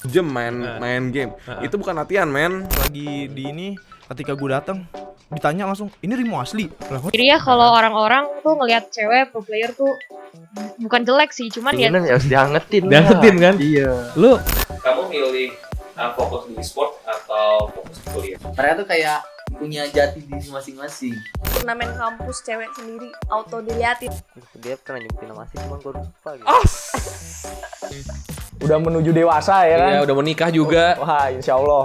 jam main game. Itu bukan latihan, men. Lagi di ini ketika gue datang ditanya langsung, ini Rimo asli. Jadi ya kalau orang-orang tuh ngelihat cewek pro player tuh bukan jelek sih, cuman ya harus diangetin kan? Iya. Lu Kamu milih fokus di e-sport atau fokus di kuliah? Mereka tuh kayak punya jati diri masing-masing. Turnamen kampus cewek sendiri auto diliatin. Dia pernah nyebutin nama sih, cuman gue lupa gitu. udah menuju dewasa ya kan? Iya, udah menikah juga. Wah, insya Allah.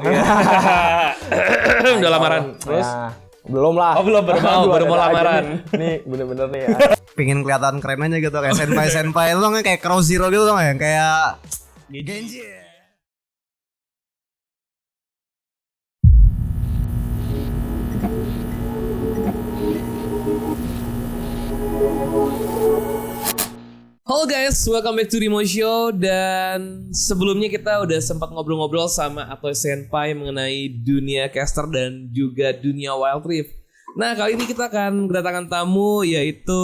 Udah lamaran. Terus? Nah, belum lah. Oh, belum, baru mau lamaran. Nih, bener-bener nih ya. Pengen kelihatan keren aja gitu, kayak senpai lu kayak Crow Zero gitu tuh, kayak Genji. Halo guys, welcome back to Rimo Show. Dan sebelumnya kita udah sempat ngobrol-ngobrol sama Atoy Senpai mengenai dunia caster dan juga dunia Wild Rift. Nah, kali ini kita akan kedatangan tamu, yaitu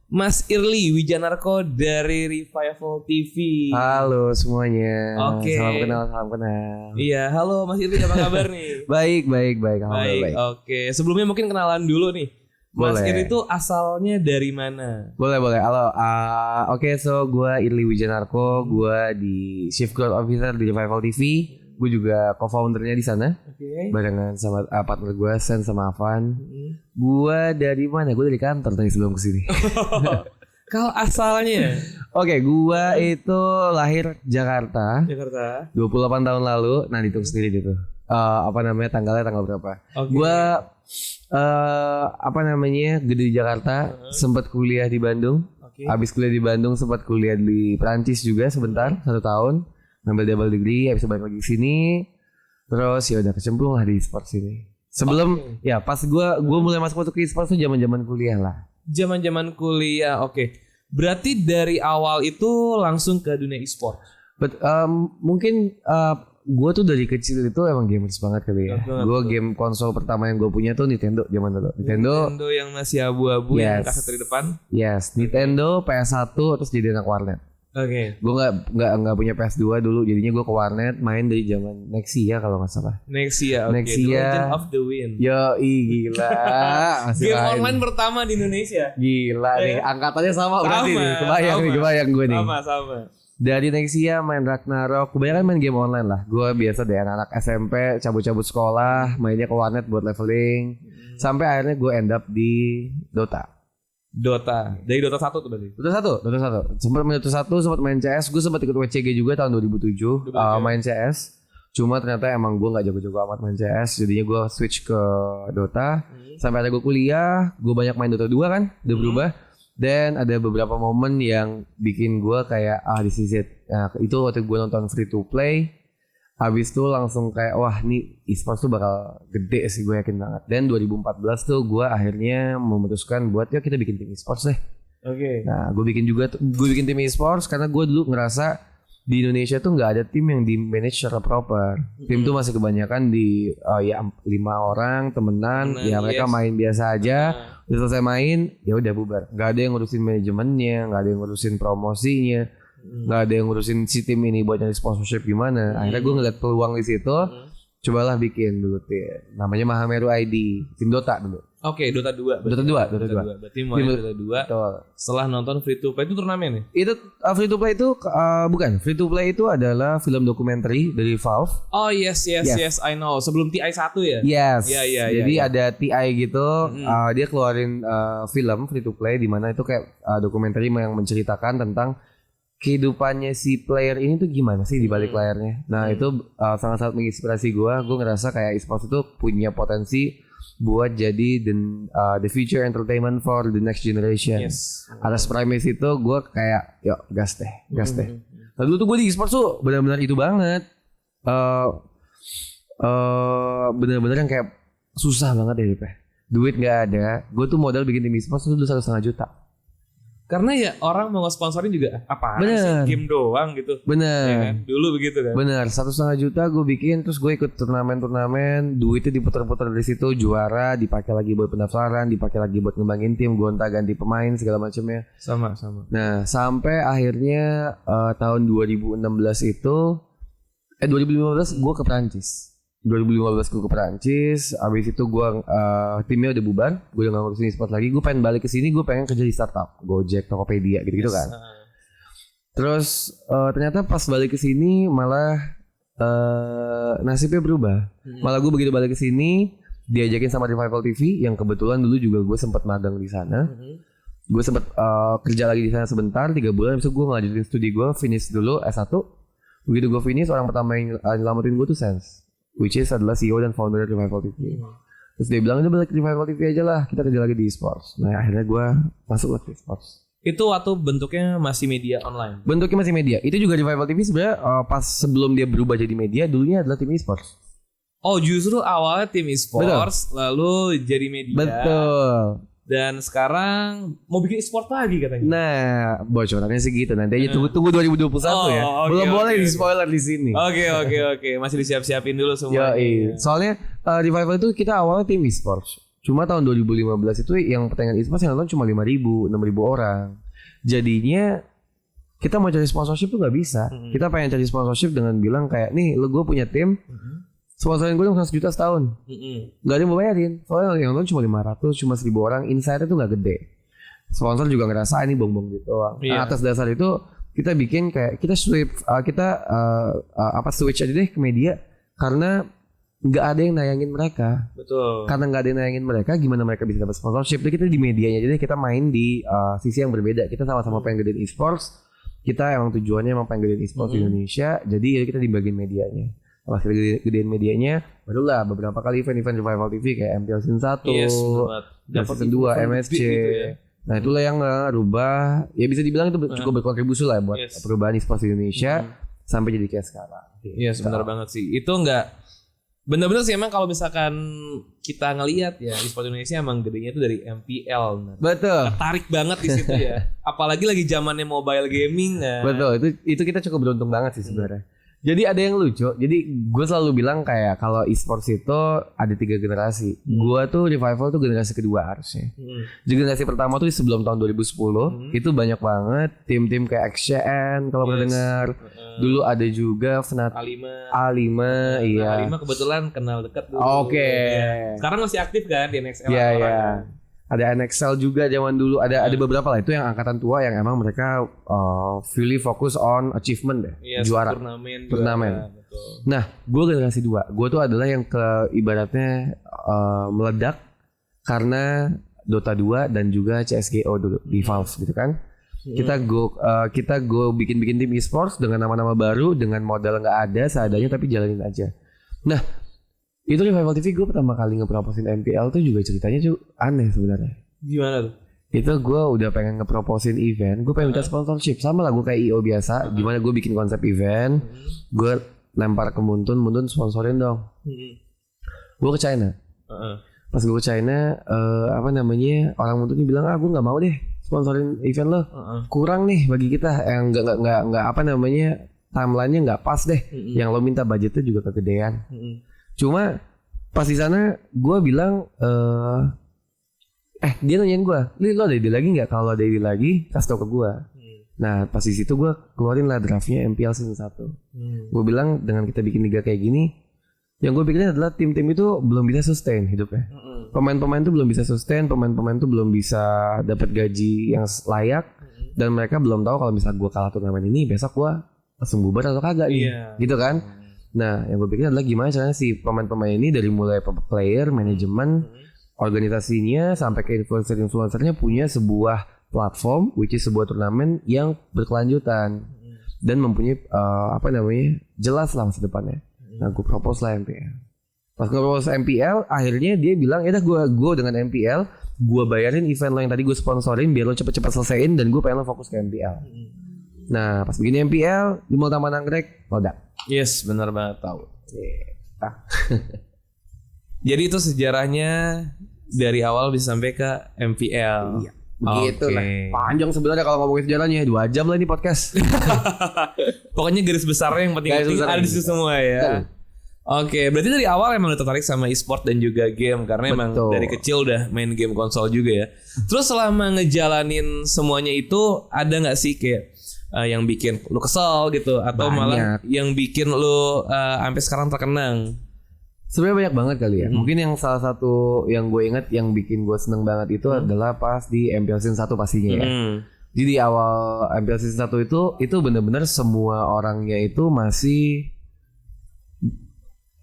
Mas Irly Wijanarko dari Revival TV. Halo semuanya. Oke. Salam kenal. Iya, halo Mas Irly, apa kabar nih? Baik. Baik, oke. Sebelumnya mungkin kenalan dulu nih. Mas Boleh. Irly itu asalnya dari mana? Boleh. Halo. Oke, so gue Irly Wijanarko, gue di Chief Growth Officer di Revival TV. Gue juga co-foundernya di sana. Oke. Barengan sama partner gue Sen sama Avan. Gue dari mana? Gue dari kantor tadi sebelum kesini. Kalau asalnya Oke, gue itu lahir Jakarta Jakarta. 28 tahun lalu. Nah, dihitung sendiri gitu. Tanggalnya tanggal berapa? Oke. Gue gede di Jakarta, sempat kuliah di Bandung. Oke. Habis kuliah di Bandung sempat kuliah di Perancis juga sebentar, 1 tahun, ngambil double degree, habis itu balik lagi ke sini. Terus ya udah kecemplung lah di e-sport sini. Sebelum ya pas gue mulai masuk ke e-sport tuh zaman-zaman kuliah lah. Zaman-zaman kuliah, oke. Berarti dari awal itu langsung ke dunia e-sport. Mungkin gue tuh dari kecil itu emang gamers banget kali ya. Betul. Gue game konsol pertama yang gue punya tuh Nintendo zaman dulu. Nintendo yang masih abu-abu yang Yes. kaset di depan. Yes, Nintendo, PS1 terus jadi anak warnet. Oke. Gue nggak punya PS2 dulu, jadinya gue ke warnet main dari zaman Nexia kalau nggak salah. Nexia, oke. Nexia. The Legend of the Wind. Gila. Masih Game lain. online pertama di Indonesia. Gila nih, angkatannya sama berarti nih. Sama. Kebayang gue nih. Sama. Dari Nexia main Ragnarok, kebanyakan main game online lah. Gue biasa deh anak-anak SMP cabut-cabut sekolah, mainnya ke warnet buat leveling. Sampai akhirnya gue end up di Dota. Dari Dota 1 tuh berarti. Dota 1. Sempat main Dota 1, sempat main CS. Gue sempat ikut WCG juga tahun 2007. Main CS. Cuma ternyata emang gue gak jago-jago amat main CS. Jadinya gue switch ke Dota. Sampai ada gue kuliah. Gue banyak main Dota 2 kan. Udah berubah. Dan ada beberapa momen yang bikin gue kayak this is it. Nah, itu waktu gue nonton free to play. Habis itu langsung kayak wah nih e-sports tuh bakal gede sih, gue yakin banget. Dan 2014 tuh gue akhirnya memutuskan buat yuk kita bikin tim e-sports deh. Oke. Nah gue bikin tim e-sports karena gue dulu ngerasa di Indonesia tuh nggak ada tim yang di manage secara proper. Tim tuh masih kebanyakan di 5 orang temenan, ya mereka main biasa aja. Udah selesai main, ya udah bubar. Nggak ada yang ngurusin manajemennya, nggak ada yang ngurusin promosinya, nggak ada yang ngurusin si tim ini buat nyari sponsorship gimana. Akhirnya gue ngeliat peluang di situ, cobalah bikin dulu tim. Namanya Mahameru ID, tim Dota dulu. Oke, Dota 2. Dota 2. Berarti mulai Dota 2 Betul. setelah nonton free to play itu turnamen ya? Itu free to play itu bukan. Free to play itu adalah film dokumenter dari Valve. Oh yes, I know. Sebelum TI 1 ya? Yes. Iya. Jadi ada TI gitu, dia keluarin film free to play di mana itu kayak dokumenter yang menceritakan tentang kehidupannya si player ini tuh gimana sih di balik layarnya. Nah, itu sangat-sangat menginspirasi gue. Gue ngerasa kayak e-sports itu punya potensi buat jadi the future entertainment for the next generation. Yes. Atas premis itu gue kayak yuk gas deh. Lalu tuh gue di e-sports tuh benar-benar itu banget. Benar-benar yang kayak susah banget deh. Duit nggak ada. Gue tuh modal bikin tim e-sports tuh dulu 1,5 juta. Karena ya orang mau nge-sponsorin juga apa Bener. sih game doang gitu. Ya Bener. kan? Dulu begitu kan. Bener, 1,5 juta gue bikin, terus gue ikut turnamen, duitnya diputar-putar dari situ, juara, dipakai lagi buat pendaftaran, dipakai lagi buat ngembangin tim, gonta-ganti pemain segala macamnya. Sama. Nah, sampai akhirnya tahun 2016 itu 2015 gue ke Prancis. 2015 gue ke Prancis, abis itu gue timnya udah bubar, gue udah gak ngurusin e-sport lagi, gue pengen balik ke sini, gue pengen kerja di startup, Gojek, Tokopedia gitu-gitu kan. Terus ternyata pas balik ke sini malah nasibnya berubah. Malah gue begitu balik ke sini diajakin sama Revival TV yang kebetulan dulu juga gue sempat magang di sana. Gue sempat kerja lagi di sana sebentar 3 bulan, habis itu gue ngelanjutin studi gue, finish dulu S1. Begitu gue finish, orang pertama yang nyelamatin gue tuh Sense, which is adalah CEO dan founder Revival TV. Terus dia bilang, udah balik ke Revival TV aja lah, kita kerja lagi di e-sports. Nah akhirnya gue masuk ke e-sports. Itu waktu bentuknya masih media online. Bentuknya masih media. Itu juga Revival TV sebenarnya pas sebelum dia berubah jadi media, dulunya adalah tim e-sports. Oh justru awalnya tim e-sports, lalu jadi media. Betul. Dan sekarang mau bikin e-sport lagi katanya. Nah, bocorannya sih gitu. Nanti aja tunggu 2021 ya. Belum boleh di spoiler di sini. Oke. Masih disiap-siapin dulu semua. Iya. Soalnya Revival itu kita awalnya tim e-sports. Cuma tahun 2015 itu yang pertandingan e-sports yang nonton cuma 5.000, 6.000 orang. Jadinya kita mau cari sponsorship tuh nggak bisa. Kita pengen cari sponsorship dengan bilang kayak, nih lo gue punya tim, sponsorin gue dong 100 juta setahun. Gak ada yang mau bayarin. Soalnya yang nonton cuma 500, cuma 1.000 orang. Insider tuh gak gede. Sponsor juga ngerasa ini bong-bong gitu doang. Nah, atas dasar itu kita bikin kayak kita switch aja deh ke media karena nggak ada yang nayangin mereka. Betul. Karena nggak ada yang nayangin mereka, gimana mereka bisa dapat sponsorship? Jadi kita di medianya jadi kita main di sisi yang berbeda. Kita sama-sama pengen gedein e-sports. Kita emang tujuannya emang pengen gedein e-sports di Indonesia. Jadi ya kita di bagian medianya. Pas gedein medianya, barulah beberapa kali event-event Revival TV kayak MPL Season 1, Season 2, MSC. Gitu ya. Nah itulah yang ngerubah, ya bisa dibilang itu cukup berkontribusi lah buat perubahan e-sports di Indonesia sampai jadi kayak sekarang. Iya benar banget sih. Itu enggak benar-benar sih emang kalau misalkan kita ngelihat ya e-sport Indonesia emang gedenya itu dari MPL. Betul. Tarik banget di situ ya. Apalagi lagi zamannya mobile gaming. Nah. Betul. Itu kita cukup beruntung banget sih sebenarnya. Jadi ada yang lucu. Jadi gue selalu bilang kayak kalau e-sports itu ada 3 generasi. Gue tuh Revival tuh generasi kedua harusnya. Generasi pertama tuh sebelum tahun 2010 itu banyak banget tim-tim kayak XCN kalau pernah dengar. Dulu ada juga Fnatic A5 iya. A5 kebetulan kenal dekat dulu. Oke. Ya. Sekarang masih aktif kan di NXL. Iya. Ada NXL juga zaman dulu, ada beberapa lah itu yang angkatan tua yang emang mereka fully fokus on achievement deh, juara turnamen. Nah, gue generasi 2, gue tuh adalah yang ibaratnya meledak karena Dota 2 dan juga CS:GO dulu di Valve gitu kan. Kita go bikin tim e-sports dengan nama-nama baru, dengan modal nggak ada seadanya tapi jalanin aja. Nah, itu Revival TV gue pertama kali ngeproposin MPL tuh juga ceritanya tuh aneh sebenarnya. Gimana tuh? Itu gue udah pengen ngeproposin event, gue pengen minta sponsorship sama lah gue kayak IO biasa. Gimana gue bikin konsep event, gue lempar ke Muntun sponsorin dong. Gue ke China. Pas gue ke China, orang Muntunnya bilang gue nggak mau deh sponsorin event lo, kurang nih bagi kita, yang nggak timelinenya nggak pas deh, yang lo minta budgetnya juga kegedean. Cuma pas di sana gue bilang dia nanyain gue, lo ada ide lagi nggak? Kalau ada ide lagi kasih tau ke gue. Nah pas di situ gue keluarin lah draftnya MPL Season 1. Gue bilang dengan kita bikin liga kayak gini, yang gue pikirin adalah tim-tim itu belum bisa sustain hidupnya. Pemain-pemain tuh belum bisa sustain, pemain-pemain tuh belum bisa dapat gaji yang layak, dan mereka belum tahu kalau misalnya gue kalah turnamen ini besok gue langsung bubar atau kagak nih, gitu kan? Nah, yang gue pikir adalah gimana caranya si pemain-pemain ini dari mulai player, manajemen, organisasinya sampai ke influencer-influencernya punya sebuah platform, which is sebuah turnamen yang berkelanjutan dan mempunyai jelas lah masa depannya. Nah, gue propose lah MPL. Pas gue propose MPL, akhirnya dia bilang, ya udah gue dengan MPL, gue bayarin event lo yang tadi gue sponsorin biar lo cepet-cepet selesaiin dan gue pengen lo fokus ke MPL. Nah, pas begini MPL di Mall Taman Anggrek, meledak. Yes, benar banget tahu. Jadi itu sejarahnya dari awal bisa sampai ke MPL. Begitu Oke. lah. Panjang sebenarnya kalau ngomongin sejarahnya 2 jam lah ini podcast. Pokoknya garis besarnya yang penting Garis besarnya. ada di situ semua ya. Betul. Oke, berarti dari awal emang udah tertarik sama e-sport dan juga game karena emang Betul. dari kecil udah main game konsol juga ya. Terus selama ngejalanin semuanya itu ada nggak sih kayak yang bikin lu kesel gitu atau malah yang bikin lu sampai sekarang terkenang? Sebenarnya banyak banget kali ya. Mungkin yang salah satu yang gue ingat yang bikin gue seneng banget itu adalah pas di MPL Season 1 pastinya ya. Jadi di awal MPL Season 1 itu benar-benar semua orangnya itu masih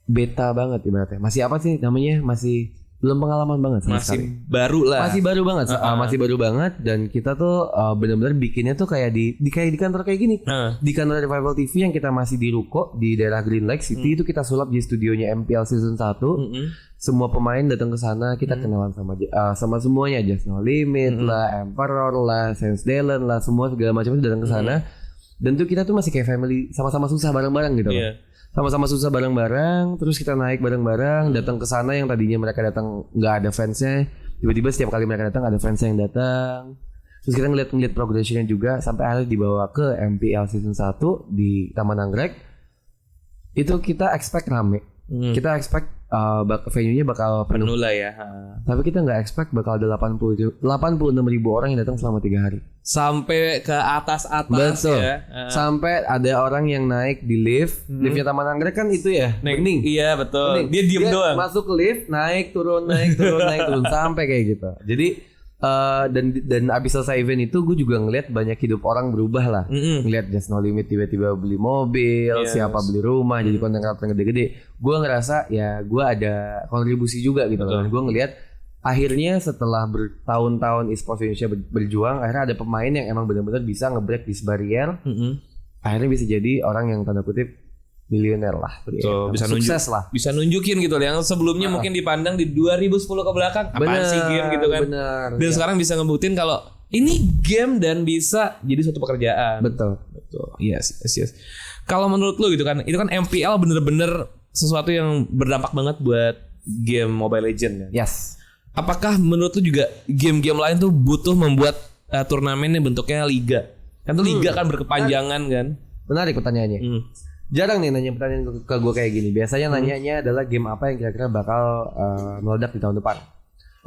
beta banget ibaratnya. Masih apa sih namanya? Masih belum pengalaman banget sama Masih sekali. baru lah. Masih baru banget, masih baru banget dan kita tuh benar-benar bikinnya tuh kayak di kayak di kantor kayak gini. Di kantor Revival TV yang kita masih di ruko di daerah Green Lake City itu kita sulap di studionya MPL Season 1. Semua pemain datang ke sana, kita kenalan sama semuanya, Just No Limit lah, Emperor lah, Sense Dalen lah, semua segala macam itu datang ke sana. Dan tuh kita tuh masih kayak family, sama-sama susah bareng-bareng gitu loh. Sama-sama susah bareng-bareng, terus kita naik bareng-bareng, datang ke sana yang tadinya mereka datang nggak ada fansnya, tiba-tiba setiap kali mereka datang ada fansnya yang datang. Terus kita ngeliat progressionnya juga sampai akhirnya dibawa ke MPL Season 1 di Taman Anggrek. Itu kita expect rame, kita expect venue-nya bakal penuh lah ya. Tapi kita nggak expect bakal ada 86.000 orang yang datang selama 3 hari. Sampai ke atas-atas. Betul. Ya. Sampai ada orang yang naik di lift. Liftnya Taman Anggrek kan itu ya, bening. Iya betul. Bening. Dia diem doang. Masuk ke lift, naik turun sampai kayak gitu. Jadi dan abis selesai event itu gue juga ngeliat banyak hidup orang berubah lah. Ngeliat Just No Limit tiba-tiba beli mobil, siapa beli rumah, jadi konten kreator gede-gede. Gue ngerasa ya gue ada kontribusi juga gitu. Dan gue ngeliat akhirnya setelah bertahun-tahun e-sport Indonesia berjuang, akhirnya ada pemain yang emang benar-benar bisa nge-break this barrier. Akhirnya bisa jadi orang yang tanda kutip milioner lah. Betul, bisa sukses lah. Bisa nunjukin gitu yang sebelumnya mungkin dipandang di 2010 ke belakang apaan sih game gitu kan. Bener. Dan sekarang bisa ngebuktiin kalau ini game dan bisa jadi suatu pekerjaan. Betul. Yes. Kalau menurut lu gitu kan, itu kan MPL bener-bener sesuatu yang berdampak banget buat game Mobile Legends kan. Yes. Apakah menurut lu juga game-game lain tuh butuh membuat turnamen yang bentuknya liga? Kan tuh liga kan berkepanjangan kan. Menarik pertanyaannya. Jarang nih nanya pertanyaan ke gue kayak gini. Biasanya nanyanya adalah game apa yang kira-kira bakal meledak di tahun depan.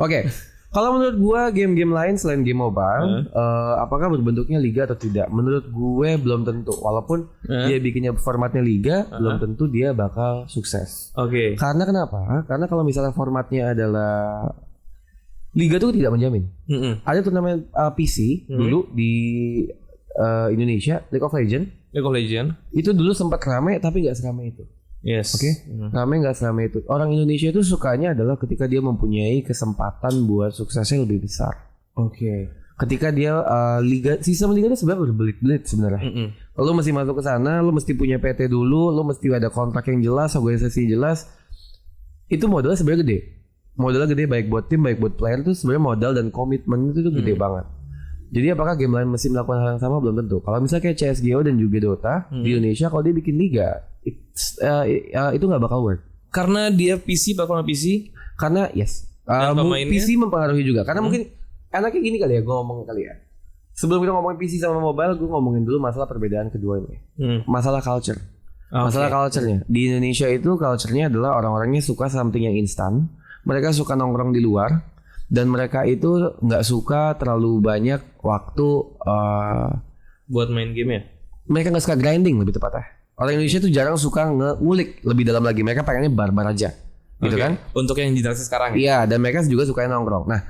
Oke. Kalau menurut gue game-game lain selain game mobile, apakah berbentuknya liga atau tidak? Menurut gue belum tentu. Walaupun dia bikinnya formatnya liga, belum tentu dia bakal sukses. Oke. Karena kenapa? Karena kalau misalnya formatnya adalah liga tuh tidak menjamin. Ada turnamen PC dulu di Indonesia, League of Legends. Itu dulu sempat ramai tapi nggak seramai itu. Yes. Oke. Ramai nggak seramai itu. Orang Indonesia itu sukanya adalah ketika dia mempunyai kesempatan buat suksesnya lebih besar. Oke. Ketika dia sistem liga itu sebenarnya berbelit-belit sebenarnya. Lo mesti masuk ke sana, lo mesti punya PT dulu, lo mesti ada kontrak yang jelas, organisasi jelas. Itu modalnya sebenarnya gede. Modalnya gede baik buat tim, baik buat player itu sebenarnya modal dan komitmen itu tuh gede banget. Jadi apakah game lain mesti melakukan hal yang sama belum tentu. Kalau misalnya kayak CS:GO dan juga Dota di Indonesia, kalau dia bikin liga itu nggak bakal work. Karena dia PC, platform PC. Karena yes, PC mempengaruhi juga. Karena mungkin enaknya gini kali ya, gue ngomong kali ya. Sebelum kita ngomongin PC sama mobile, gue ngomongin dulu masalah perbedaan kedua ini. Masalah culture. Masalah culture-nya. Di Indonesia itu culture-nya adalah orang-orangnya suka something yang instan. Mereka suka nongkrong di luar. Dan mereka itu nggak suka terlalu banyak waktu buat main game ya. Mereka nggak suka grinding lebih tepatnya. Orang Indonesia tuh jarang suka ngulik lebih dalam lagi. Mereka pengennya barbar aja, gitu kan? Untuk yang generasi sekarang. Iya, dan mereka juga suka nongkrong. Nah,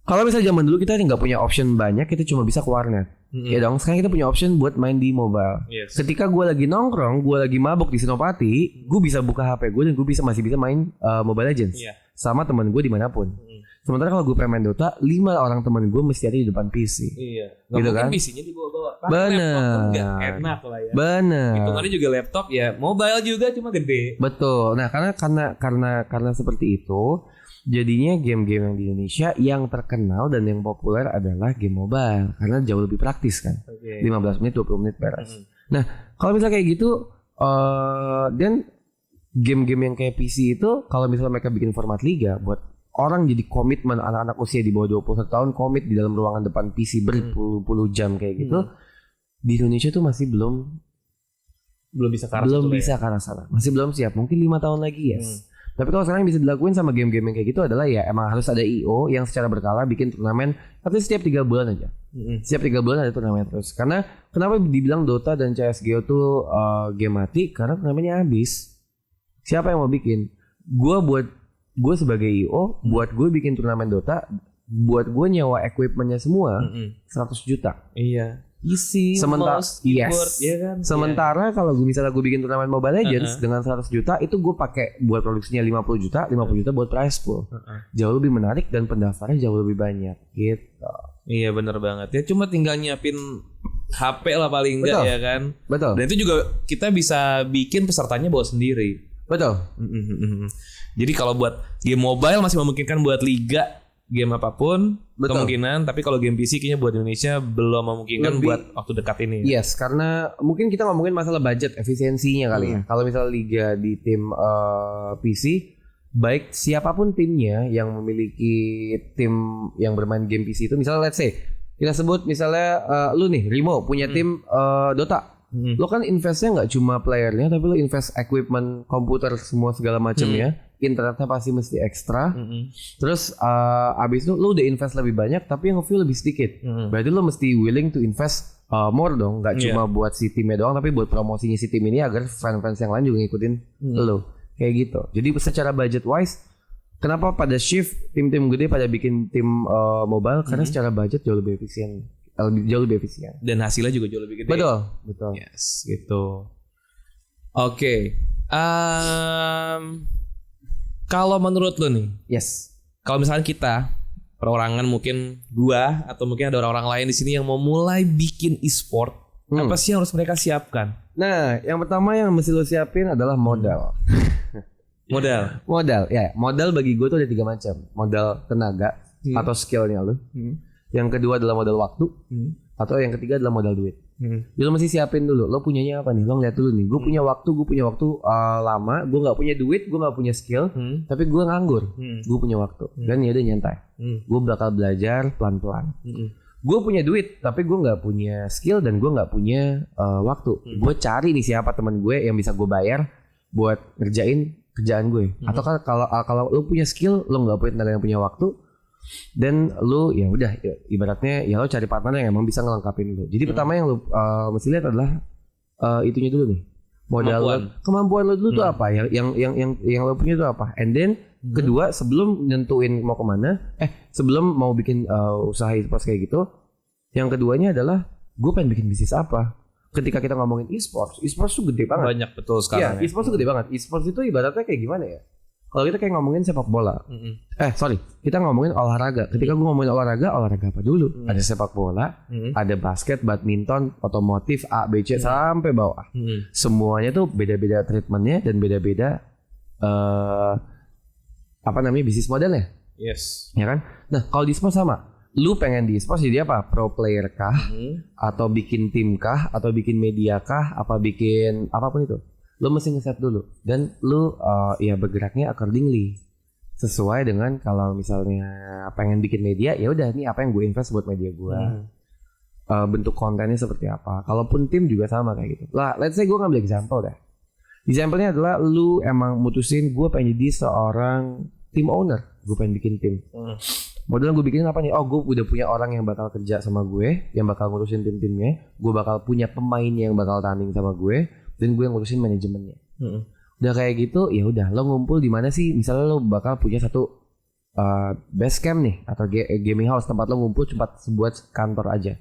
kalau misalnya zaman dulu kita nggak punya option banyak, kita cuma bisa ke warnet. Ya dong, sekarang kita punya option buat main di mobile. Yes. Ketika gue lagi nongkrong, gue lagi mabuk di Senopati, gue bisa buka HP gue dan gue masih bisa main Mobile Legends sama teman gue dimanapun. Sementara kalau gue pengen main Dota, 5 orang teman gue mesti ada di depan PC. Iya. Gitu kan? PC-nya dibawa-bawa. Bener. Gak enak lah ya. Bener. Hitungannya juga laptop ya, mobile juga cuma gede. Betul. Nah, karena seperti itu, jadinya game-game yang di Indonesia yang terkenal dan yang populer adalah game mobile karena jauh lebih praktis kan. 15 menit, 20 menit beres. Nah, kalau misalnya kayak gitu dan game-game yang kayak PC itu kalau misalnya mereka bikin format liga buat orang jadi komitmen anak-anak usia di bawah 21 tahun komit di dalam ruangan depan PC berpuluh-puluh jam kayak gitu. Di Indonesia tuh masih belum bisa ke arah belum situ lah bisa ke arah sana. Masih belum siap. Mungkin 5 tahun lagi yes. Tapi kalau sekarang yang bisa dilakuin sama game-game yang kayak gitu adalah ya emang harus ada IO yang secara berkala bikin turnamen tapi setiap 3 bulan aja. Setiap 3 bulan ada turnamen terus. Karena kenapa dibilang Dota dan CS:GO tuh game mati? Karena turnamennya habis. Siapa yang mau bikin? Gue sebagai IO buat gue bikin turnamen Dota, buat gue nyewa equipmentnya semua 100 juta. Iya. Isi, Sementara mouse, keyboard, ya kan? Sementara kalau gue misalnya gue bikin turnamen Mobile Legends dengan 100 juta itu gue pakai buat produksinya 50 juta buat prize pool. Jauh lebih menarik dan pendaftarnya jauh lebih banyak gitu. Iya benar banget. Ya cuma tinggal nyiapin HP lah paling enggak ya kan. Betul. Dan itu juga kita bisa bikin pesertanya bawa sendiri. Betul. Jadi kalau buat game mobile masih memungkinkan buat liga game apapun kemungkinan, tapi kalau game PC kayaknya buat Indonesia belum memungkinkan buat waktu dekat ini. Yes, karena mungkin kita ngomongin masalah budget efisiensinya kali ya. Kalau misalnya liga di tim PC, baik siapapun timnya yang memiliki tim yang bermain game PC itu, misalnya let's say kita sebut misalnya lu nih Rimo punya tim Dota. Lo kan investnya nggak cuma playernya, tapi lo invest equipment, komputer semua segala macamnya. Internetnya pasti mesti ekstra. Terus abis itu lo udah invest lebih banyak, tapi yang view lebih sedikit. Berarti lo mesti willing to invest more dong, nggak cuma buat si timnya doang, tapi buat promosinya si tim ini agar fans-fans yang lain juga ngikutin lo. Kayak gitu. Jadi secara budget wise, kenapa pada shift tim-tim gede pada bikin tim mobile? Karena secara budget jauh lebih efisien. Jauh lebih efisien. Dan hasilnya juga jauh lebih gede. Betul. Yes, gitu. Oke. Kalau menurut lo nih, kalau misalnya kita perorangan mungkin gua atau mungkin ada orang-orang lain di sini yang mau mulai bikin e-sport, apa sih yang harus mereka siapkan? Nah, yang pertama yang mesti lo siapin adalah modal. Modal, ya. Modal bagi gue tuh ada 3 macam. Modal tenaga atau skillnya lo. Yang kedua adalah modal waktu, atau yang ketiga adalah modal duit. Jadi lo mesti siapin dulu. Lo punyanya apa nih? Lo ngeliat dulu nih. Gue punya waktu lama. Gue nggak punya duit, gue nggak punya skill, tapi gue nganggur. Gue punya waktu. Dan ya udah nyantai. Gue bakal belajar pelan-pelan. Gue punya duit, tapi gue nggak punya skill dan gue nggak punya waktu. Gue cari nih siapa teman gue yang bisa gue bayar buat ngerjain kerjaan gue. Atau kalau lo punya skill, lo nggak punya tenaga yang punya waktu. Dan lu ya udah ibaratnya ya lo cari partner yang emang bisa ngelengkapin lu. Jadi pertama yang lu mesti lihat adalah itunya dulu nih. Modal kemampuan lu dulu tuh apa? Yang lo punya itu apa? And then kedua sebelum nentuin mau kemana, sebelum mau bikin usaha e-sports kayak gitu, yang keduanya adalah gue pengen bikin bisnis apa. Ketika kita ngomongin e-sports tuh gede banget. Banyak betul sekarang. Iya, e-sports tuh gede banget. E-sports itu ibaratnya kayak gimana ya? Kalau kita kayak ngomongin sepak bola, kita ngomongin olahraga. Ketika gue ngomongin olahraga apa dulu? Ada sepak bola, ada basket, badminton, otomotif, A, B, C sampai bawah. Semuanya tuh beda-beda treatmentnya dan beda-beda bisnis modelnya. Yes. Ya kan? Nah kalau di e-sport sama. Lu pengen di e-sport jadi apa? Pro player kah? Atau bikin tim kah? Atau bikin media kah? Apa bikin apapun itu? Lo mesti ngeset dulu dan lo ya bergeraknya accordingly sesuai dengan kalau misalnya pengen bikin media ya udah nih apa yang gue invest buat media gue, bentuk kontennya seperti apa. Kalaupun tim juga sama kayak gitu lah. Let's say gue ngambil example deh. Example-nya adalah lu emang mutusin gue pengen jadi seorang team owner, gue pengen bikin tim. Modal gue bikin apa nih? Oh gue udah punya orang yang bakal kerja sama gue, yang bakal ngurusin tim-timnya. Gue bakal punya pemain yang bakal tanding sama gue. Dan gue yang ngurusin manajemennya. Udah kayak gitu, ya udah lo ngumpul di mana sih? Misalnya lo bakal punya satu base camp nih atau gaming house, tempat lo ngumpul cuma sebuah kantor aja.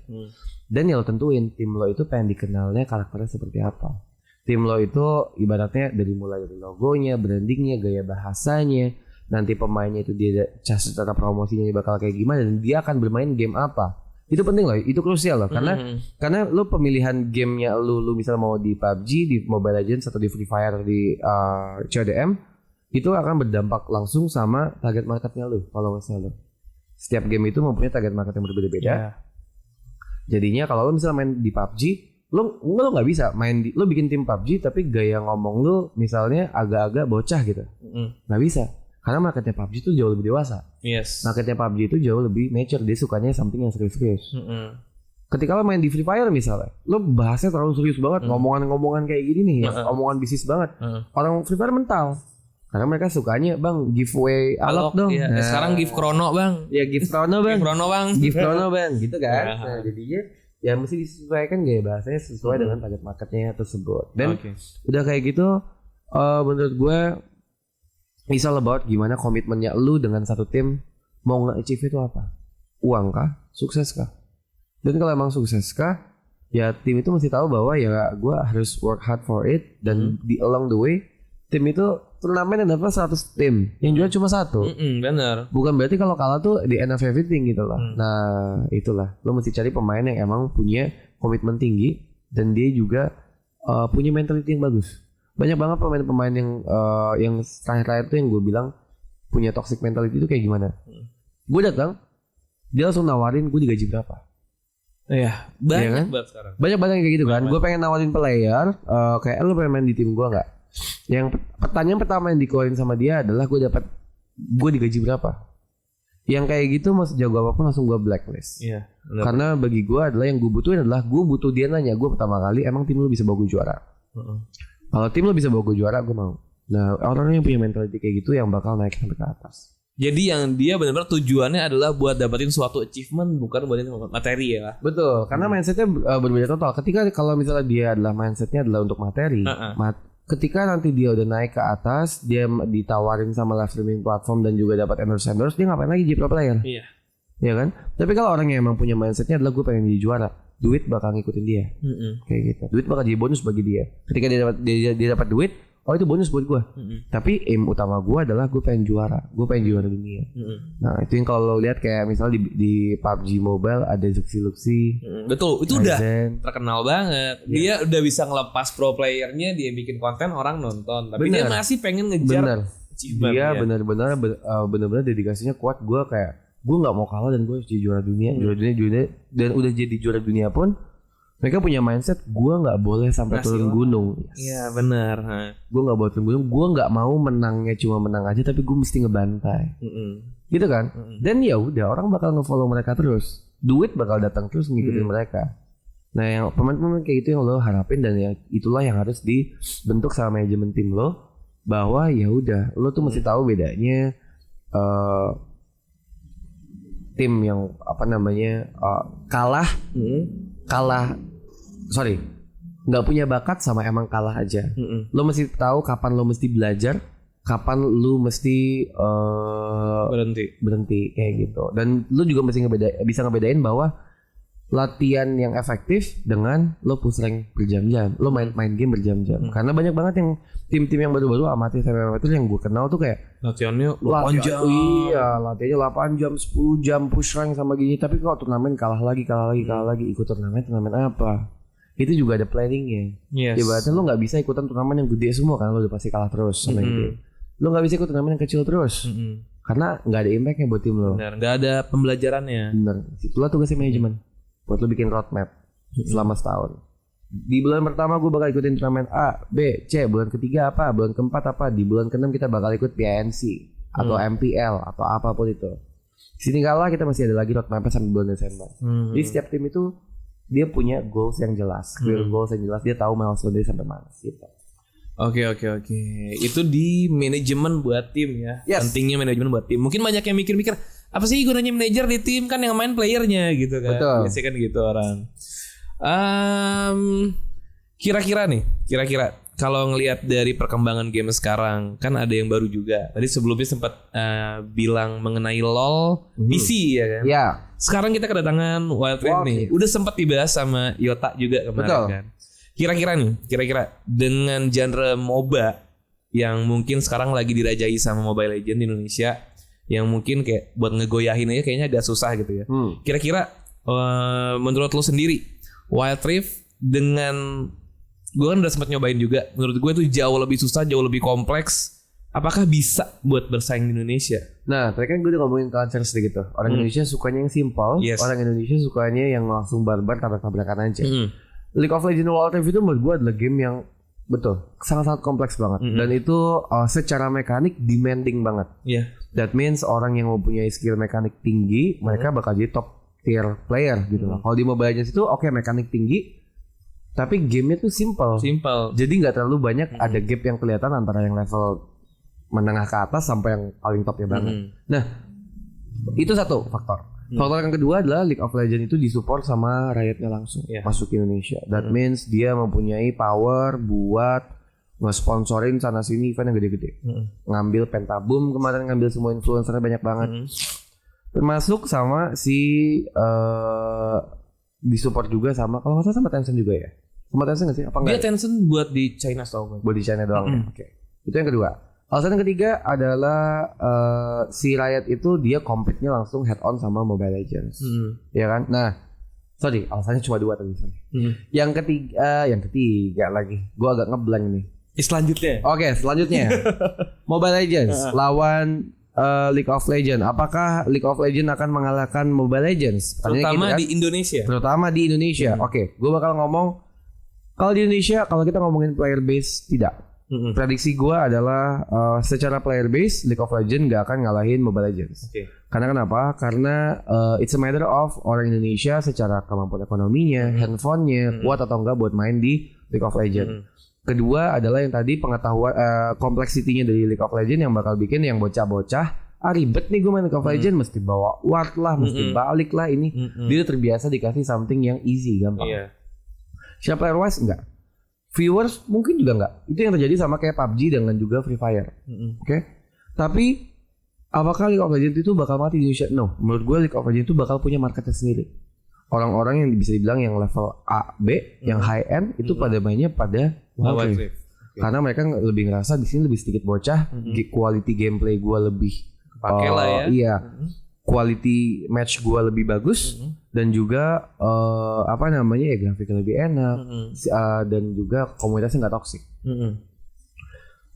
Dan ya lo tentuin tim lo itu pengen dikenalnya karakternya seperti apa. Tim lo itu ibaratnya mulai dari logonya, brandingnya, gaya bahasanya, nanti pemainnya itu dia cara promosinya bakal kayak gimana dan dia akan bermain game apa. Itu penting loh, itu krusial loh karena lu pemilihan gamenya lu misalnya mau di PUBG, di Mobile Legends atau di Free Fire, di CODM itu akan berdampak langsung sama target marketnya lu, followersnya lu. Setiap game itu mempunyai target market yang berbeda-beda. Jadinya kalau lu misalnya main di PUBG, lu nggak bisa main lu bikin tim PUBG tapi gaya ngomong lu misalnya agak-agak bocah gitu, nggak bisa. Karena marketnya PUBG itu jauh lebih dewasa. Yes. Marketnya PUBG itu jauh lebih mature. Dia sukanya something yang serius-serius. Ketika lo main di Free Fire misalnya, lo bahasnya terlalu serius banget, ngomongan-ngomongan kayak gini nih, omongan bisnis banget. Orang Free Fire mental. Karena mereka sukanya bang giveaway alok dong. Iya. Sekarang give Chrono bang. Ya give Chrono bang. Give Chrono bang. Give Chrono bang, gitu kan. Nah jadinya ya mesti disesuaikan gaya bahasanya sesuai dengan target marketnya tersebut. Dan udah kayak gitu, menurut gue it's all about gimana komitmennya lu dengan satu tim mau nge-achieve itu apa? Uang kah? Sukses kah? Dan kalau emang sukses kah, ya tim itu mesti tahu bahwa ya gue harus work hard for it. Dan di along the way, tim itu turnamen ada 100 tim, yang juara cuma satu. Bener. Bukan berarti kalau kalah tuh the end of everything gitu lah. Nah itulah, lo mesti cari pemain yang emang punya komitmen tinggi dan dia juga punya mentality yang bagus. Banyak banget pemain-pemain yang terakhir-terakhir tuh yang gue bilang punya toxic mentality itu kayak gimana? Gue datang, dia langsung nawarin gue digaji berapa? Iya, banyak kan? banget sekarang. Banyak banget yang kayak gitu kan. Gue pengen nawarin player, kayak lo pengen main di tim gue nggak? Yang pertanyaan pertama yang dikeluarin sama dia adalah gue digaji berapa? Yang kayak gitu masih jago apapun langsung gue blacklist. Iya. Karena bagi gue adalah yang gue butuhin adalah gue butuh dia nanya gue pertama kali emang tim lo bisa bawa gue juara. Kalau tim lo bisa bawa gue juara gue mau. Nah orang yang punya mentality kayak gitu yang bakal naik sampai ke atas. Jadi yang dia benar-benar tujuannya adalah buat dapetin suatu achievement, bukan buat materi ya. Betul, karena mindsetnya berbeda total. Ketika kalau misalnya dia adalah mindsetnya adalah untuk materi, ketika nanti dia udah naik ke atas, dia ditawarin sama live streaming platform dan juga dapat endorse, dia ngapain lagi jadi pro player? Iya. Ya kan? Tapi kalau orang yang emang punya mindsetnya adalah gue pengen jadi juara, duit bakal ngikutin dia. Kayak gitu. Duit bakal jadi bonus bagi dia. Ketika dia dapat duit, oh itu bonus buat gue. Tapi aim utama gue adalah gue pengen juara. Gue pengen juara dunia. Nah itu yang kalau lo lihat kayak misalnya di PUBG Mobile ada Zuxi. Betul, itu udah terkenal banget. Dia udah bisa ngelepas pro playernya, dia bikin konten orang nonton. Tapi dia masih pengen ngejar achievement. Dia benar-benar dedikasinya kuat. Gue kayak gue nggak mau kalah dan gue jadi juara dunia, juara dunia dan udah jadi juara dunia pun. Mereka punya mindset, gue nggak boleh sampai turun gunung. Iya benar. Gue nggak boleh turun gunung. Gue nggak mau menangnya cuma menang aja, tapi gue mesti ngebantai. Gitu kan? Dan ya udah orang bakal ngefollow mereka terus. Duit bakal datang terus ngikutin mereka. Nah yang pemain-pemain kayak gitu yang lo harapin dan yang itulah yang harus dibentuk sama manajemen tim lo. Bahwa ya udah, lo tuh mesti tahu bedanya tim yang kalah nggak punya bakat sama emang kalah aja. Lo mesti tahu kapan lo mesti belajar, kapan lo mesti berhenti kayak gitu. Dan lo juga mesti bisa ngebedain bahwa latihan yang efektif dengan lo push rank berjam-jam, lo main game berjam-jam. Karena banyak banget yang tim-tim yang baru-baru amatir yang gue kenal tuh kayak latihannya 8 jam. Iya, latihannya 8 jam, 10 jam push rank sama gini. Tapi kalau turnamen kalah lagi, ikut turnamen apa? Itu juga ada planningnya. Ibaratnya lo nggak bisa ikutan turnamen yang gede semua kan, lo udah pasti kalah terus sama gitu. Lo nggak bisa ikut turnamen yang kecil terus, karena nggak ada impactnya buat tim lo. Benar, nggak ada pembelajarannya. Benar, itulah tugasnya manajemen. Buat lo bikin roadmap selama setahun. Di bulan pertama gue bakal ikutin turnamen A, B, C. Bulan ketiga apa? Bulan keempat apa? Di bulan keenam kita bakal ikut PNC atau MPL atau apapun itu. Sini kalah kita masih ada lagi roadmapnya sampai bulan Desember. Jadi setiap tim itu dia punya goals yang jelas, clear goals yang jelas. Dia tahu milestone dia sampai mana gitu. Oke. Itu di manajemen buat tim ya. Pentingnya manajemen buat tim. Mungkin banyak yang mikir-mikir, apa sih gunanya manajer di tim, kan yang main playernya gitu kan. Betul. Biasanya kan gitu orang. Kira-kira kalau ngelihat dari perkembangan game sekarang, kan ada yang baru juga. Tadi sebelumnya sempat bilang mengenai LoL PC ya kan. Iya. Sekarang kita kedatangan Wild Rift nih. Udah sempat dibahas sama Yota juga kemarin kan. Kira-kira dengan genre MOBA yang mungkin sekarang lagi dirajai sama Mobile Legends di Indonesia, yang mungkin kayak buat ngegoyahin aja kayaknya agak susah gitu ya. Kira-kira menurut lo sendiri, Wild Rift dengan gue kan udah sempat nyobain juga, menurut gue itu jauh lebih susah, jauh lebih kompleks. Apakah bisa buat bersaing di Indonesia? Nah, tadi kan gue udah ngomongin culture sedikit tuh. Orang Indonesia sukanya yang simple, orang Indonesia sukanya yang langsung barbar tabrak-tabrakan aja. League of Legends Wild Rift itu menurut gue adalah game yang Betul, sangat-sangat kompleks banget. Dan itu secara mekanik demanding banget. Iya. That means orang yang mempunyai skill mekanik tinggi, mereka bakal jadi top tier player gitu loh. Kalau di Mobile Legends itu mekanik tinggi, tapi gamenya tuh simple. Jadi nggak terlalu banyak ada gap yang kelihatan antara yang level menengah ke atas sampai yang paling topnya banget. Nah, itu satu faktor. Faktor yang kedua adalah League of Legends itu disupport sama rakyatnya langsung masuk ke Indonesia. That means dia mempunyai power buat nge-sponsorin sana sini event yang gede-gede. Ngambil Pentaboom kemarin, ngambil semua influencernya banyak banget. Termasuk sama si disupport juga sama, kalau nggak salah sama Tencent juga ya. Sama Tencent nggak sih? Apa enggak? Dia Tencent buat di China tau gue. Buat di China doang ya. Oke. Itu yang kedua. Alasan yang ketiga adalah si Riot itu dia compete-nya langsung head on sama Mobile Legends. Ya kan? Nah, sorry, alasannya cuma 2 tadi. Yang ketiga lagi. Gue agak ngeblank nih. Selanjutnya. Oke, selanjutnya. Mobile Legends lawan League of Legends. Apakah League of Legends akan mengalahkan Mobile Legends? Terutama di Indonesia. Terutama di Indonesia. Oke, gue bakal ngomong kalau di Indonesia, kalau kita ngomongin player base, tidak. Prediksi gue adalah secara player base League of Legends gak akan ngalahin Mobile Legends. Karena kenapa? Karena it's a matter of orang Indonesia secara kemampuan ekonominya, handphonenya kuat atau enggak buat main di League of Legends. Kedua adalah yang tadi pengetahuan kompleksitinya dari League of Legends yang bakal bikin yang bocah-bocah ribet nih gue main League of Legends, mesti bawa ward lah, mesti balik lah ini. Dia terbiasa dikasih something yang easy, gampang. Siapa player wise enggak? Viewers mungkin juga enggak. Itu yang terjadi sama kayak PUBG dengan juga Free Fire. Oke. Tapi apakah League of Legends itu bakal mati di Indonesia? No. Menurut gue League of Legends itu bakal punya marketnya sendiri. Orang-orang yang bisa dibilang yang level A, B, yang high end itu pada mainnya pada Wild Rift. Karena mereka lebih ngerasa di sini lebih sedikit bocah, quality gameplay gue lebih pakai lah ya. Iya. Quality match gue lebih bagus dan juga grafiknya lebih enak dan juga komunitasnya nggak toxic.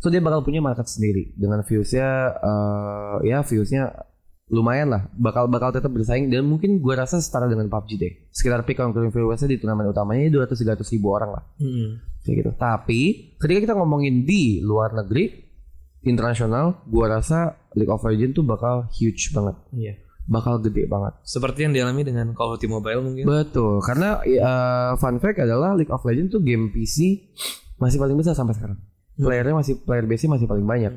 So dia bakal punya market sendiri dengan viewsnya lumayan lah, bakal tetap bersaing dan mungkin gue rasa setara dengan PUBG deh. Sekitar peak concurrent viewersnya di turnamen utamanya 200-300 ribu orang lah. Kayak gitu. Tapi ketika kita ngomongin di luar negeri, internasional, gue rasa League of Legends tuh bakal huge banget. Bakal gede banget. Seperti yang dialami dengan Call of Duty Mobile mungkin. Betul, karena fun fact adalah League of Legends tuh game PC masih paling besar sampai sekarang. Player base-nya masih paling banyak.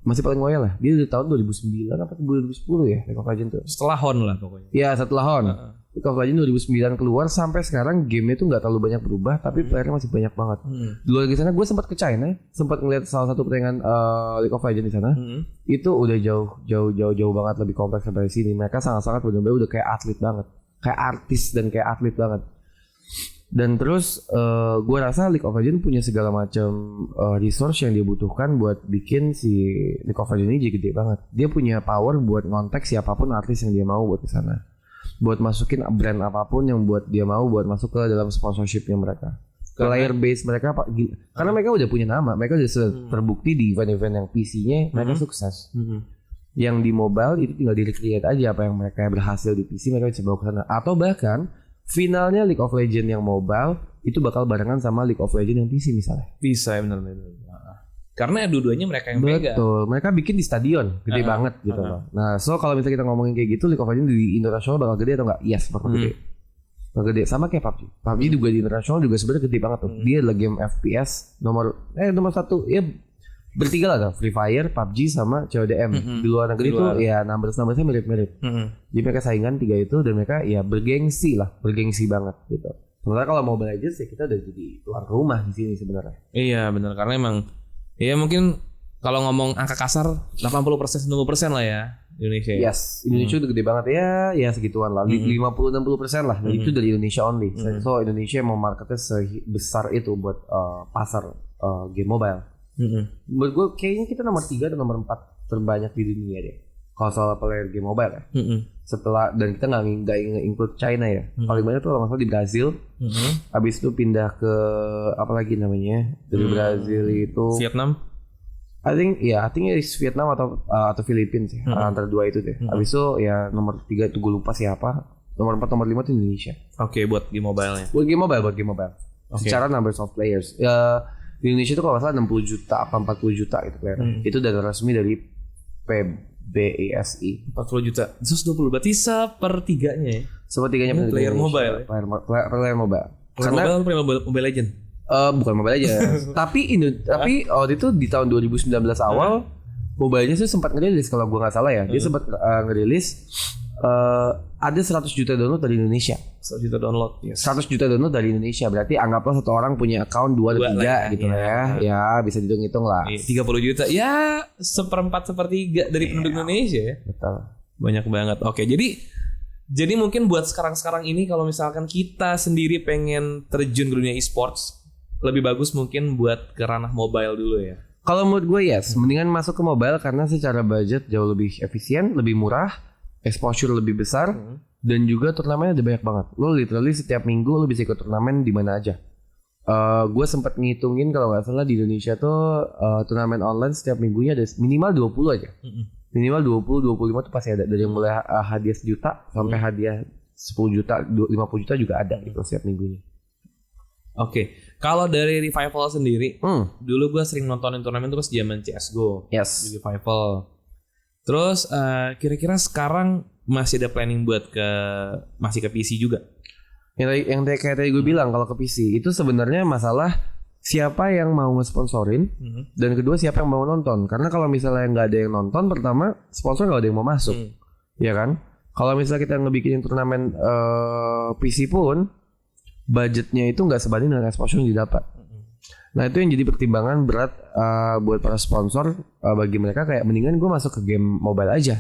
Masih paling loyal lah. Dia dari tahun 2009 atau 2010 ya League of Legends tuh. Setelah HON lah pokoknya. Iya, setelah HON. League of Legends 2009 keluar sampai sekarang game-nya tuh nggak terlalu banyak berubah, tapi playernya masih banyak banget. Di luar di sana gue sempat ke China, sempat ngeliat salah satu pertandingan League of Legends di sana. Itu udah jauh banget lebih kompleks sampai sini. Mereka sangat-sangat benar-benar udah kayak atlet banget, kayak artis dan kayak atlet banget. Dan terus gue rasa League of Legends punya segala macam resource yang dia butuhkan buat bikin si League of Legends ini jadi gede banget. Dia punya power buat ngontak siapapun artis yang dia mau buat ke sana. Buat masukin brand apapun yang buat dia mau buat masuk ke dalam sponsorshipnya mereka. Player base mereka karena mereka udah punya nama, mereka udah terbukti di event-event yang PC-nya mereka sukses. Yang di mobile itu tinggal di-recreate aja apa yang mereka berhasil di PC, mereka bisa bawa ke sana. Atau bahkan finalnya League of Legends yang mobile itu bakal barengan sama League of Legends yang PC misalnya. Bisa benar-benar. Karena dua-duanya mereka yang pegang. Betul, mereka bikin di stadion gede banget gitu loh. Nah, so kalau misalnya kita ngomongin kayak gitu, League of Legends di internasional bakal gede atau enggak? Yes, bakal gede. Bakal gede sama kayak PUBG. PUBG juga di internasional juga sebenarnya gede banget tuh. Dia adalah game FPS nomor 1 ya, bertiga lah tuh, Free Fire, PUBG sama CODM. Di luar negeri tuh ya numbers-numbersnya mirip-mirip. Jadi mereka saingan 3 itu dan mereka ya bergengsi banget gitu. Sementara kalau Mobile Legends ya kita udah jadi tuan rumah di sini sebenarnya. Iya benar, karena emang ya mungkin kalau ngomong angka kasar 80% 90% lah ya Indonesia. Yes, Indonesia udah gede banget ya segituan lah. 50-60% lah. Itu dari Indonesia only. So Indonesia mau marketnya sebesar itu buat pasar game mobile. Menurut gue kayaknya kita nomor 3 dan nomor 4 terbanyak di dunia deh kalau soal player game mobile ya. Setelah dan kita nggak include China ya. Paling banyak tuh kalau di Brazil. Habis itu pindah ke apa lagi namanya dari Brazil itu Vietnam. I think it's Vietnam atau Filipina sih. Antara dua itu deh. Habis itu ya nomor 3 itu gue lupa siapa. Nomor 4 nomor 5 itu Indonesia. Oke, buat game mobile-nya. Buat game mobile. secara numbers of players. Di Indonesia itu kalau nggak salah 60 juta apa 40 juta gitu player. Itu data resmi dari PBISI. 40 juta. 120 berarti sepertiganya ya. Sepertiganya Player mobile ya? Player mobile. Karena Mobile Legend. Bukan Mobile Legends. tapi waktu itu di tahun 2019 awal Mobile Legends sempat ngerilis kalau gua nggak salah ya. Dia sempat ngerilis ada 100 juta download dari Indonesia. 100 juta download. Yes. 100 juta download dari Indonesia. Berarti anggaplah satu orang punya account 2 atau 3 gitu lah ya. Ya, bisa dihitung-hitung lah. 30 juta. Ya, sepertiga dari penduduk Indonesia ya. Betul. Banyak banget. Oke, jadi mungkin buat sekarang ini kalau misalkan kita sendiri pengen terjun ke dunia e-sports, lebih bagus mungkin buat ke ranah mobile dulu ya. Kalau menurut gue yes, mendingan masuk ke mobile karena secara budget jauh lebih efisien, lebih murah, exposure lebih besar, dan juga turnamennya ada banyak banget. Lo literally setiap minggu lo bisa ikut turnamen di mana aja. Gue sempat ngitungin kalau nggak salah di Indonesia tuh turnamen online setiap minggunya ada minimal 20 aja. Minimal 20-25 tuh pasti ada. Dari mulai hadiah 1 juta sampai hadiah 10 juta, 50 juta juga ada gitu setiap minggunya. Oke, kalau dari Revival sendiri, dulu gue sering nontonin turnamen tuh pas zaman CSGO. Yes. Di Revival. Terus kira-kira sekarang masih ada planning buat masih ke PC juga? Yang kayak tadi gue bilang kalau ke PC itu sebenarnya masalah siapa yang mau ngesponsorin dan kedua siapa yang mau nonton. Karena kalau misalnya nggak ada yang nonton, pertama sponsor nggak ada yang mau masuk, ya kan? Kalau misalnya kita ngebikinin turnamen PC pun budgetnya itu nggak sebanding dengan exposure yang didapat. Nah itu yang jadi pertimbangan berat buat para sponsor bagi mereka kayak mendingan gue masuk ke game mobile aja.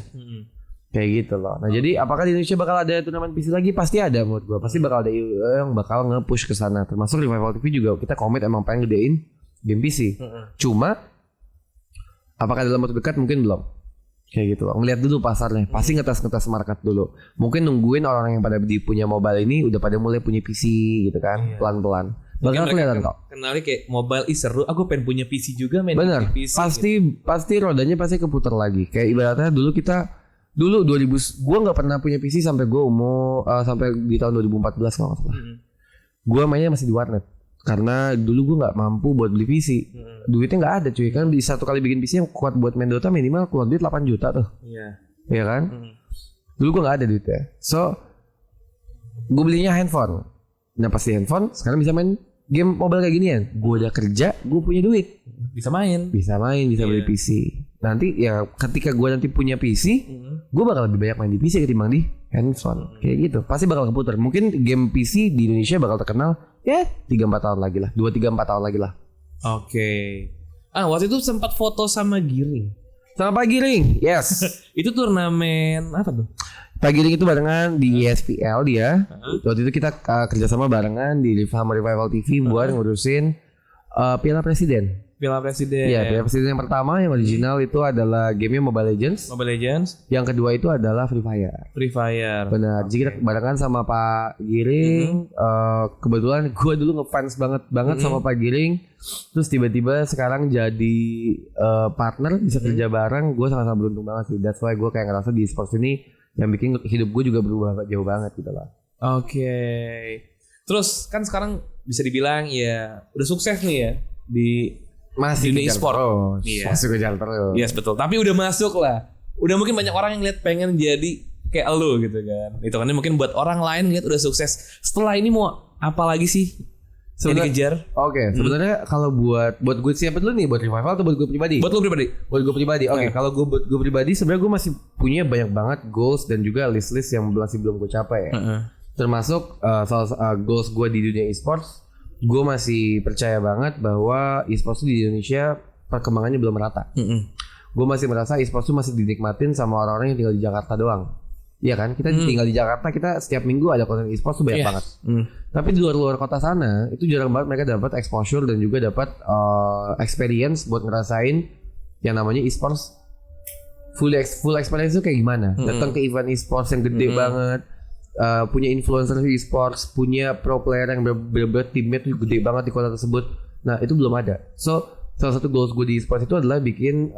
Kayak gitu loh. Nah jadi apakah di Indonesia bakal ada turnamen PC lagi? Pasti ada menurut gue. Pasti bakal ada yang bakal nge-push ke sana. Termasuk Revival TV juga kita komit emang pengen gedein game PC. Cuma apakah dalam waktu dekat mungkin belum. Kayak gitu loh. Ngeliat dulu pasarnya. Pasti ngetes market dulu. Mungkin nungguin orang yang pada punya mobile ini udah pada mulai punya PC gitu kan. Pelan-pelan. Bakal kelihatan kok. Kenalnya kayak mobile seru. Aku pengen punya PC juga main bener. PC. Pasti rodanya pasti keputar lagi. Kayak ibaratnya dulu 2000 gue nggak pernah punya PC sampai gue sampai di tahun 2014 kalau nggak salah. Gue mainnya masih di warnet karena dulu gue nggak mampu buat beli PC. Duitnya nggak ada cuy, kan di satu kali bikin PC yang kuat buat main Dota minimal keluar duit 8 juta tuh. Iya kan? Dulu gue nggak ada duitnya, so gue belinya handphone. Nah pasti handphone sekarang bisa main game mobile kayak ginian. Gue udah kerja, gue punya duit, bisa beli PC. Nanti ya ketika gue nanti punya PC, gue bakal lebih banyak main di PC ketimbang di handphone. Kayak gitu. Pasti bakal keputar. Mungkin game PC di Indonesia bakal terkenal ya 3-4 tahun lagi lah. 2-3-4 tahun lagi lah. Oke. Waktu itu sempat foto sama Giring. Sama Pak Giring, yes. Itu turnamen apa tuh? Pak Giring itu barengan di ESPL dia. Waktu itu kita kerjasama barengan di Revival TV buat ngurusin Piala Presiden. Piala Presiden. Iya, Piala Presiden yang pertama yang original itu adalah gamenya Mobile Legends. Yang kedua itu adalah Free Fire. Benar. Jadi kita barengan sama Pak Giring. Kebetulan gue dulu ngefans banget sama Pak Giring. Terus tiba-tiba sekarang jadi partner bisa kerja bareng. Gue sangat beruntung banget sih. That's why gue kayak ngerasa di sports ini yang bikin hidup gue juga berubah jauh banget gitu lah. Oke. Terus kan sekarang bisa dibilang ya udah sukses nih ya di masih dunia e-sport. Masih kejar terus. Yes betul. Tapi udah masuk lah. Udah mungkin banyak orang yang lihat pengen jadi kayak lo gitu kan. Itu kan mungkin buat orang lain lihat udah sukses. Setelah ini mau apa lagi sih? Yang dikejar. Oke, sebenarnya kalau buat gue siapa dulu nih, buat Revival atau buat gue pribadi? Buat lo pribadi. Buat gue pribadi. Oke, kalau buat gue pribadi sebenarnya gue masih punya banyak banget goals dan juga list-list yang masih belum gue capai ya. Termasuk goals gue di dunia e-sports. Gue masih percaya banget bahwa e-sports di Indonesia perkembangannya belum merata. Gue masih merasa e-sports masih dinikmatin sama orang-orang yang tinggal di Jakarta doang. Iya kan, kita tinggal di Jakarta, kita setiap minggu ada konten e-sports tuh banyak banget. Tapi di luar kota sana itu jarang banget mereka dapat exposure dan juga dapat experience buat ngerasain yang namanya e-sports full experience itu kayak gimana. Datang ke event e-sports yang gede banget, punya influencer e-sports, punya pro player yang bener-bener timnya tuh gede banget di kota tersebut. Nah itu belum ada. So salah satu goals gue di e-sports itu adalah bikin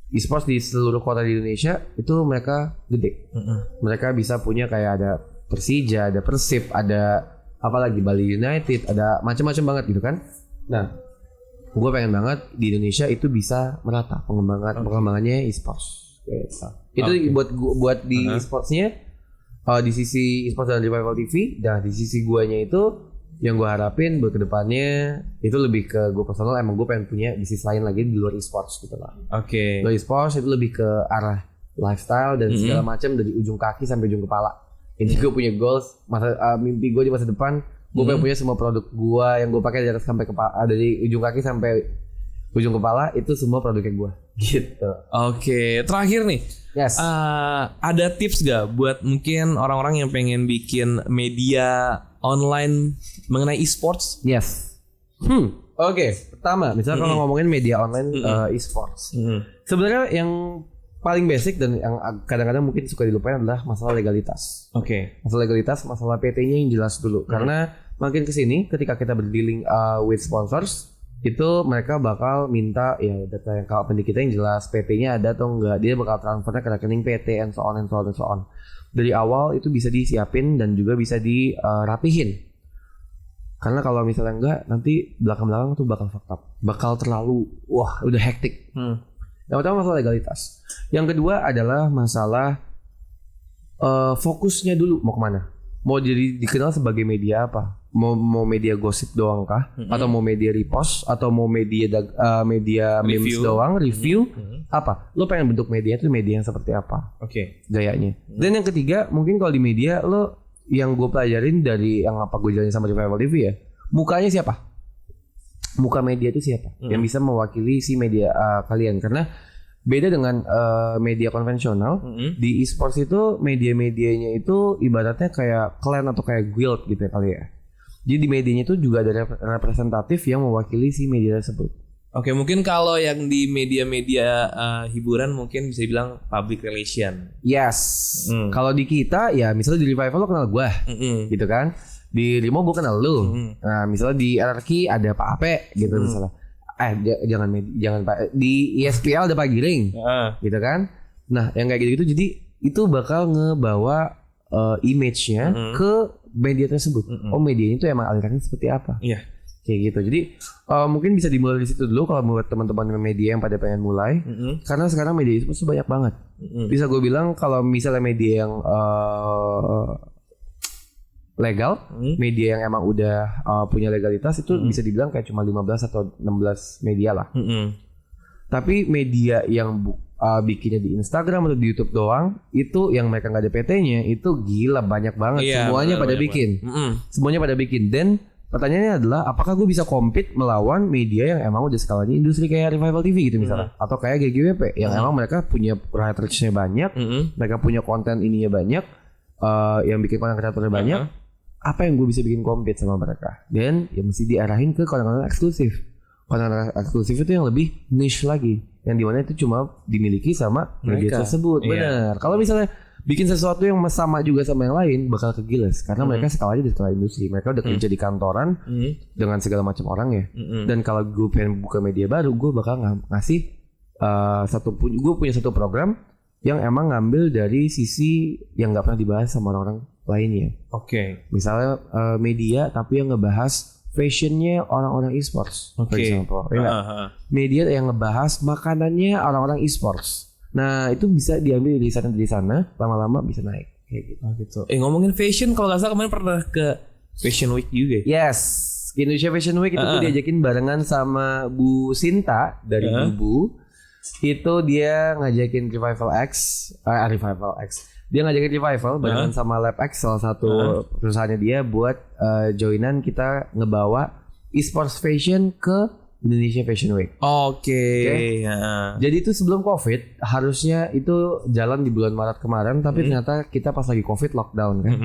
e-sports di seluruh kota di Indonesia itu mereka gede. Mereka bisa punya kayak ada Persija, ada Persib, ada apalagi Bali United, ada macam-macam banget gitu kan. Nah, gue pengen banget di Indonesia itu bisa merata pengembangannya e-sports. Itu buat di e-sportsnya, di sisi e-sports dan Revival TV, dan di sisi guanya itu yang gue harapin buat kedepannya itu lebih ke gue personal, emang gue pengen punya bisnis lain lagi di luar e-sports gitu lah. Oke. Luar e-sports itu lebih ke arah lifestyle dan segala macam dari ujung kaki sampai ujung kepala. Ini gue punya goals, mimpi gue di masa depan, gue pengen punya semua produk gue yang gue pakai dari atas sampai kepala, dari ujung kaki sampai ujung kepala itu semua produknya gue. Gitu. Oke, terakhir nih. Yes. Ada tips gak buat mungkin orang-orang yang pengen bikin media online mengenai e-sports? Yes. Oke. Pertama, misalnya kalau ngomongin media online e-sports, sebenarnya yang paling basic dan yang kadang-kadang mungkin suka dilupain adalah masalah legalitas. Oke. Masalah legalitas, masalah PT-nya yang jelas dulu. Karena makin kesini, ketika kita berdealing with sponsors, itu mereka bakal minta ya data yang kalau pendidik kita yang jelas PT-nya ada atau enggak, dia bakal transfernya ke rekening PT and so on and so on and so on. Dari awal itu bisa disiapin dan juga bisa dirapihin. Karena kalau misalnya enggak, nanti belakang-belakang tuh bakal fucked up, bakal terlalu udah hektik. Yang pertama masalah legalitas. Yang kedua adalah masalah fokusnya dulu mau kemana. Mau jadi dikenal sebagai media apa? Mau media gosip doang kah? Atau mau media repost? Atau mau media memes doang, review? Apa? Lo pengen bentuk media itu media yang seperti apa? Oke. Gayanya. Dan yang ketiga mungkin kalau di media lo yang gue pelajarin dari yang apa gue jalanin sama Revival TV ya, mukanya siapa? Muka media itu siapa yang bisa mewakili si media kalian. Karena beda dengan media konvensional, di e-sports itu media-medianya itu ibaratnya kayak clan atau kayak guild gitu ya kali ya. Jadi di medianya itu juga ada representatif yang mewakili si media tersebut. Oke, mungkin kalau yang di media-media hiburan mungkin bisa dibilang public relation. Yes. Kalau di kita ya misalnya di Revival lo kenal gue, gitu kan. Di Rimo gue kenal lu. Nah misalnya di RRQ ada Pak Ape gitu misalnya. Jangan Pak, di ESPL ada Pak Giring, gitu kan. Nah yang kayak gitu jadi itu bakal ngebawa image-nya ke media tersebut. Oh medianya itu emang alirannya seperti apa? Iya. Kayak gitu. Jadi mungkin bisa dimulai di situ dulu kalau buat teman-teman media yang pada pengen mulai. Karena sekarang media itu banyak banget. Bisa gue bilang kalau misalnya media yang legal, media yang emang udah punya legalitas itu bisa dibilang kayak cuma 15 atau 16 media lah. Tapi media yang bikinnya di Instagram atau di YouTube doang, itu yang mereka nggak ada PT-nya itu gila banyak banget. Semuanya pada bikin. Semuanya pada bikin. Dan pertanyaannya adalah apakah gue bisa compete melawan media yang emang udah skalanya industri kayak Revival TV gitu misalnya, atau kayak GGWP yang emang mereka punya reach-nya banyak, mereka punya konten ininya banyak, yang bikin konten kreatornya banyak. Apa yang gue bisa bikin compete sama mereka? Dan ya mesti diarahin ke konten-konten eksklusif. Konten eksklusif itu yang lebih niche lagi, yang dimana itu cuma dimiliki sama media tersebut. Benar. Kalau misalnya bikin sesuatu yang sama juga sama yang lain, bakal kegiles karena mereka skalanya di skala industri. Mereka udah kerja di kantoran dengan segala macam orang ya. Dan kalau gue pengen buka media baru, gue bakal ngasih gue punya satu program yang emang ngambil dari sisi yang nggak pernah dibahas sama orang-orang lainnya. Oke. Misalnya media tapi yang ngebahas fashionnya orang-orang e-sports. For example. Media yang ngebahas makanannya orang-orang e-sports. Nah itu bisa diambil di sana, lama-lama bisa naik kayak gitu. Ngomongin fashion, kalau nggak salah kemarin pernah ke Fashion Week juga. Yes, Indonesia Fashion Week itu gue diajakin barengan sama Bu Sinta dari Bubu. Itu dia ngajakin Revival X. Dia ngajakin Revival barengan sama Lab X, salah satu perusahaannya dia buat joinan kita ngebawa e-sports fashion ke Indonesia Fashion Week. Oke. Jadi itu sebelum COVID harusnya itu jalan di bulan Maret kemarin, tapi ternyata kita pas lagi COVID lockdown kan.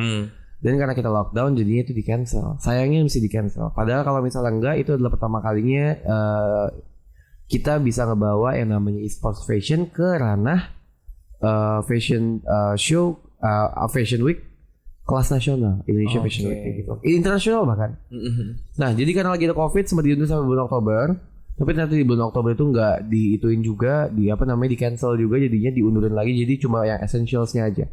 Dan karena kita lockdown jadinya itu di cancel. Sayangnya mesti di cancel. Padahal kalau misalnya enggak, itu adalah pertama kalinya kita bisa ngebawa yang namanya e-sports fashion ke ranah fashion show, Fashion Week kelas nasional, Indonesia Fashion Week kayak gitu. Internasional bahkan. Nah, jadi karena lagi ada COVID sempat diundur sampai bulan Oktober, tapi ternyata di bulan Oktober itu nggak diituin juga, di cancel juga, jadinya diundurin lagi, jadi cuma yang essentialsnya aja.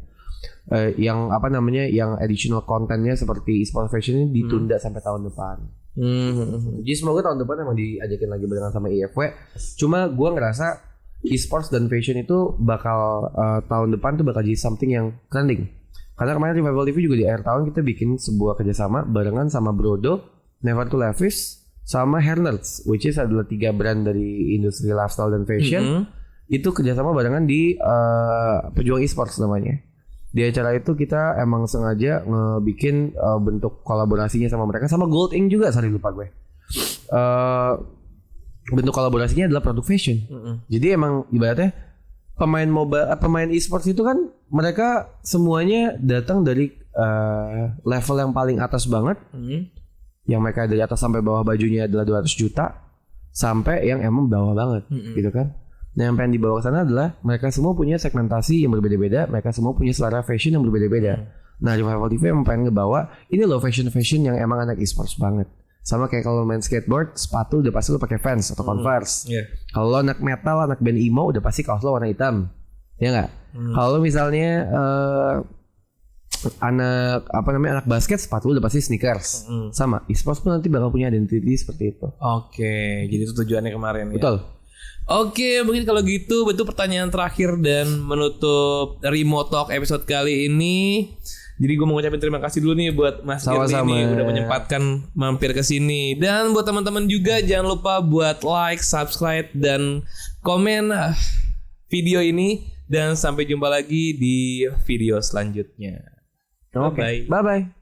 yang apa namanya, yang additional kontennya seperti e-sport fashion ini ditunda sampai tahun depan. Jadi semoga tahun depan emang diajakin lagi barengan sama IFW. Cuma gue ngerasa e-sports dan fashion itu bakal tahun depan tuh bakal jadi something yang trending. Karena kemarin Revival TV juga di akhir tahun kita bikin sebuah kerjasama barengan sama Brodo, Never to Levis, sama Hair Nerds, which is adalah 3 brand dari industri lifestyle dan fashion. Itu kerjasama barengan di Pejuang e-sports namanya. Di acara itu kita emang sengaja ngebikin bentuk kolaborasinya sama mereka, sama Gold Ink juga, sorry lupa gue. Bentuk kolaborasinya adalah produk fashion. Jadi emang ibaratnya pemain e-sports itu kan mereka semuanya datang dari level yang paling atas banget. Yang mereka dari atas sampai bawah bajunya adalah 200 juta sampai yang emang bawah banget, gitu kan. Nah, yang pengen dibawa ke sana adalah mereka semua punya segmentasi yang berbeda-beda, mereka semua punya selera fashion yang berbeda-beda. Nah, Revival TV emang pengen ngebawa ini loh fashion yang emang anak e-sports banget. Sama kayak kalau main skateboard, sepatu udah pasti lo pakai Vans atau Converse. Kalau lo anak metal, anak band emo, udah pasti kaos lo warna hitam. Ya nggak? Kalau misalnya anak basket, sepatu udah pasti sneakers. Sama e-sports pun nanti bakal punya identity seperti itu. Oke, jadi itu tujuannya kemarin. Betul. Ya? Oke, mungkin kalau gitu itu pertanyaan terakhir dan menutup Remote Talk episode kali ini. Jadi gue mau ngucapin terima kasih dulu nih buat Mas Girly nih udah menyempatkan mampir ke sini. Dan buat teman-teman juga jangan lupa buat like, subscribe dan komen video ini, dan sampai jumpa lagi di video selanjutnya. Oke. Bye bye.